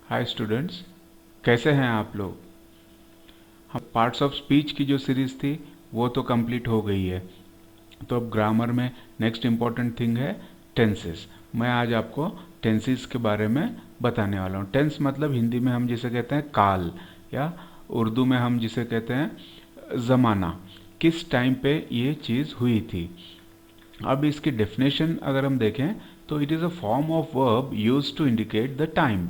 Hi students, कैसे हैं आप लोग। हम पार्ट्स ऑफ स्पीच की जो सीरीज़ थी वो तो कंप्लीट हो गई है। तो अब ग्रामर में नेक्स्ट इम्पॉर्टेंट थिंग है टेंसेस। मैं आज आपको टेंसेस के बारे में बताने वाला हूँ। टेंस मतलब हिंदी में हम जिसे कहते हैं काल, या उर्दू में हम जिसे कहते हैं ज़माना। किस टाइम पे ये चीज़ हुई थी। अब इसकी डेफिनेशन अगर हम देखें तो it is a form of verb use to indicate the time.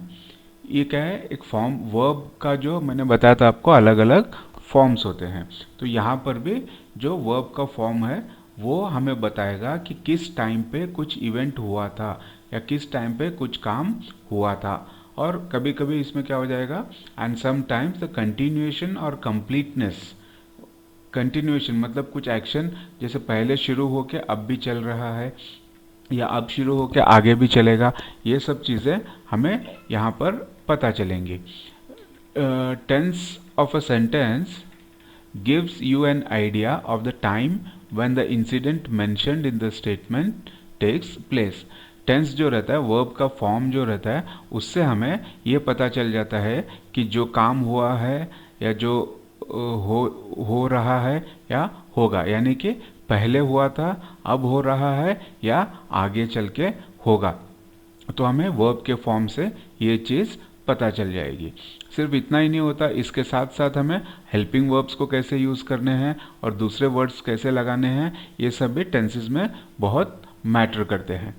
ये क्या है, एक फॉर्म वर्ब का, जो मैंने बताया था आपको अलग अलग फॉर्म्स होते हैं। तो यहाँ पर भी जो वर्ब का फॉर्म है वो हमें बताएगा कि किस टाइम पे कुछ इवेंट हुआ था या किस टाइम पे कुछ काम हुआ था। और कभी कभी इसमें क्या हो जाएगा, and sometimes the continuation और कंप्लीटनेस। कंटिन्यूएशन मतलब कुछ एक्शन जैसे पहले शुरू होके अब भी चल रहा है या अब शुरू होके आगे भी चलेगा, ये सब चीज़ें हमें यहाँ पर पता चलेंगी। Tense of a sentence gives you an idea of the time when the incident mentioned in the statement takes place. Tense जो रहता है, वर्ब का फॉर्म जो रहता है, उससे हमें ये पता चल जाता है कि जो काम हुआ है या जो हो रहा है या होगा, यानी कि पहले हुआ था, अब हो रहा है या आगे चल के होगा। तो हमें वर्ब के फॉर्म से ये चीज़ पता चल जाएगी। सिर्फ इतना ही नहीं होता, इसके साथ साथ हमें हेल्पिंग वर्ब्स को कैसे यूज़ करने हैं और दूसरे वर्ड्स कैसे लगाने हैं, ये सब भी टेंसेस में बहुत मैटर करते हैं।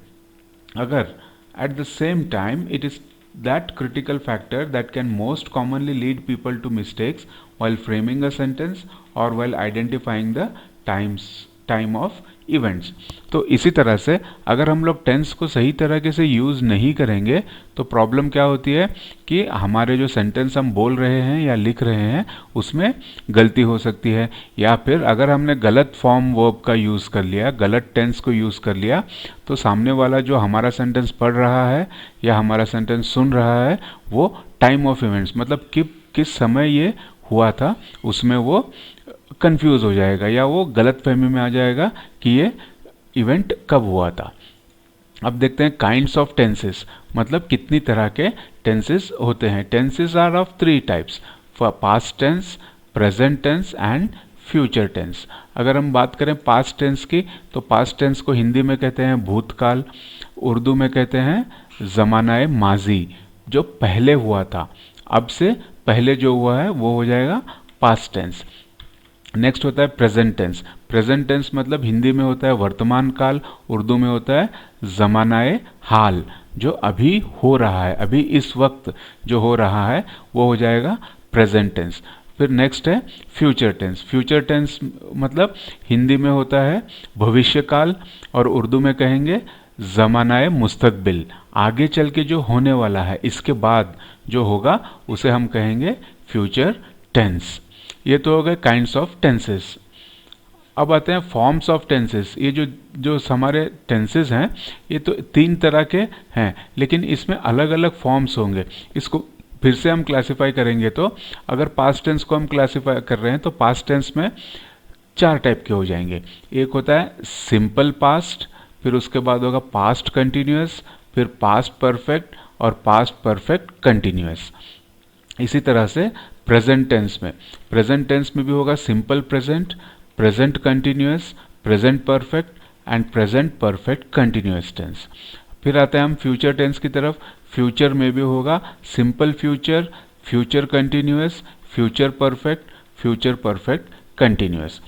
अगर at the same time it is that critical factor that can most commonly lead people to mistakes while framing a sentence or while identifying the time of events. तो इसी तरह से अगर हम लोग टेंस को सही तरीके से यूज़ नहीं करेंगे तो प्रॉब्लम क्या होती है कि हमारे जो सेंटेंस हम बोल रहे हैं या लिख रहे हैं उसमें गलती हो सकती है, या फिर अगर हमने गलत फॉर्म वर्ब का यूज़ कर लिया, गलत टेंस को यूज़ कर लिया, तो सामने वाला जो हमारा सेंटेंस पढ़ रहा है या हमारा सेंटेंस सुन रहा है वो टाइम ऑफ इवेंट्स मतलब कि किस समय ये हुआ था उसमें वो कंफ्यूज हो जाएगा या वो गलत फहमी में आ जाएगा कि ये इवेंट कब हुआ था। अब देखते हैं काइंड्स ऑफ टेंसेस, मतलब कितनी तरह के टेंसेस होते हैं। Tenses are of three types, past tense, present tense and future tense. अगर हम बात करें पास्ट टेंस की, तो पास्ट टेंस को हिंदी में कहते हैं भूतकाल, उर्दू में कहते हैं ज़मानाए माजी, जो पहले हुआ था। अब से पहले जो हुआ है वो हो जाएगा पास्ट टेंस। नेक्स्ट होता है प्रेजेंट टेंस। प्रेजेंट टेंस मतलब हिंदी में होता है वर्तमान काल, उर्दू में होता है ज़मानाए हाल, जो अभी हो रहा है, अभी इस वक्त जो हो रहा है वो हो जाएगा प्रेजेंट टेंस। फिर नेक्स्ट है फ्यूचर टेंस। फ्यूचर टेंस मतलब हिंदी में होता है भविष्य काल और उर्दू में कहेंगे ज़मानाए मुस्तकबिल, आगे चल के जो होने वाला है, इसके बाद जो होगा उसे हम कहेंगे फ्यूचर टेंस। ये तो हो गए काइंड्स ऑफ टेंसेस। अब आते हैं फॉर्म्स ऑफ टेंसेस। ये जो जो हमारे टेंसेस हैं ये तो तीन तरह के हैं, लेकिन इसमें अलग अलग फॉर्म्स होंगे। इसको फिर से हम क्लासिफाई करेंगे तो अगर पास्ट टेंस को हम क्लासिफाई कर रहे हैं तो पास्ट टेंस में चार टाइप के हो जाएंगे। एक होता है सिंपल पास्ट, फिर उसके बाद होगा पास्ट कंटिन्यूअस, फिर पास्ट परफेक्ट और पास्ट परफेक्ट कंटिन्यूअस। इसी तरह से प्रेजेंट टेंस में भी होगा simple present, present continuous, present perfect and present perfect continuous tense. फिर आते हैं हम फ्यूचर टेंस की तरफ। फ्यूचर में भी होगा simple future, future continuous, future perfect continuous.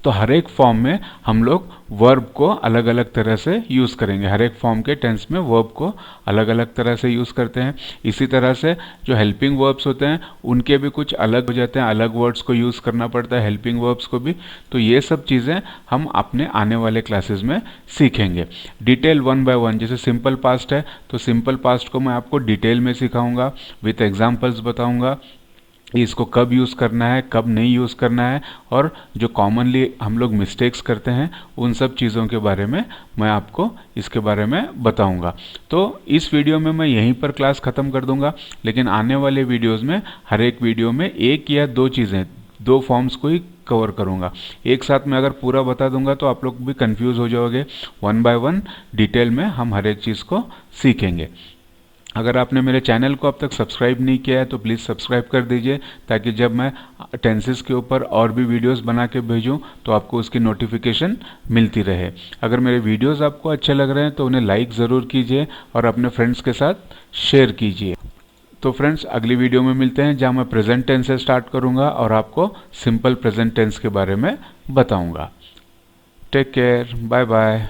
तो हर एक फॉर्म में हम लोग वर्ब को अलग अलग तरह से यूज़ करेंगे। हर एक फॉर्म के टेंस में वर्ब को अलग अलग तरह से यूज़ करते हैं। इसी तरह से जो हेल्पिंग वर्ब्स होते हैं उनके भी कुछ अलग हो जाते हैं, अलग वर्ड्स को यूज़ करना पड़ता है हेल्पिंग वर्ब्स को भी। तो ये सब चीज़ें हम अपने आने वाले क्लासेस में सीखेंगे डिटेल वन बाय वन। जैसे सिंपल पास्ट है तो सिंपल पास्ट को मैं आपको डिटेल में सिखाऊंगा, विथ एग्जाम्पल्स बताऊंगा इसको कब यूज़ करना है, कब नहीं यूज़ करना है, और जो कॉमनली हम लोग मिस्टेक्स करते हैं उन सब चीज़ों के बारे में मैं आपको इसके बारे में बताऊंगा। तो इस वीडियो में मैं यहीं पर क्लास ख़त्म कर दूंगा, लेकिन आने वाले वीडियोस में हर एक वीडियो में एक या दो चीज़ें, दो फॉर्म्स को ही कवर करूंगा। एक साथ में अगर पूरा बता दूंगा तो आप लोग भी कंफ्यूज हो जाओगे। वन बाय वन डिटेल में हम हर एक चीज़ को सीखेंगे। अगर आपने मेरे चैनल को अब तक सब्सक्राइब नहीं किया है तो प्लीज़ सब्सक्राइब कर दीजिए, ताकि जब मैं टेंसेस के ऊपर और भी वीडियोस बना के भेजूं तो आपको उसकी नोटिफिकेशन मिलती रहे। अगर मेरे वीडियोस आपको अच्छे लग रहे हैं तो उन्हें लाइक ज़रूर कीजिए और अपने फ्रेंड्स के साथ शेयर कीजिए। तो फ्रेंड्स, अगली वीडियो में मिलते हैं जहां मैं प्रेजेंट टेंस से स्टार्ट करूंगा और आपको सिंपल प्रेजेंट टेंस के बारे में बताऊंगा। Take care, bye bye.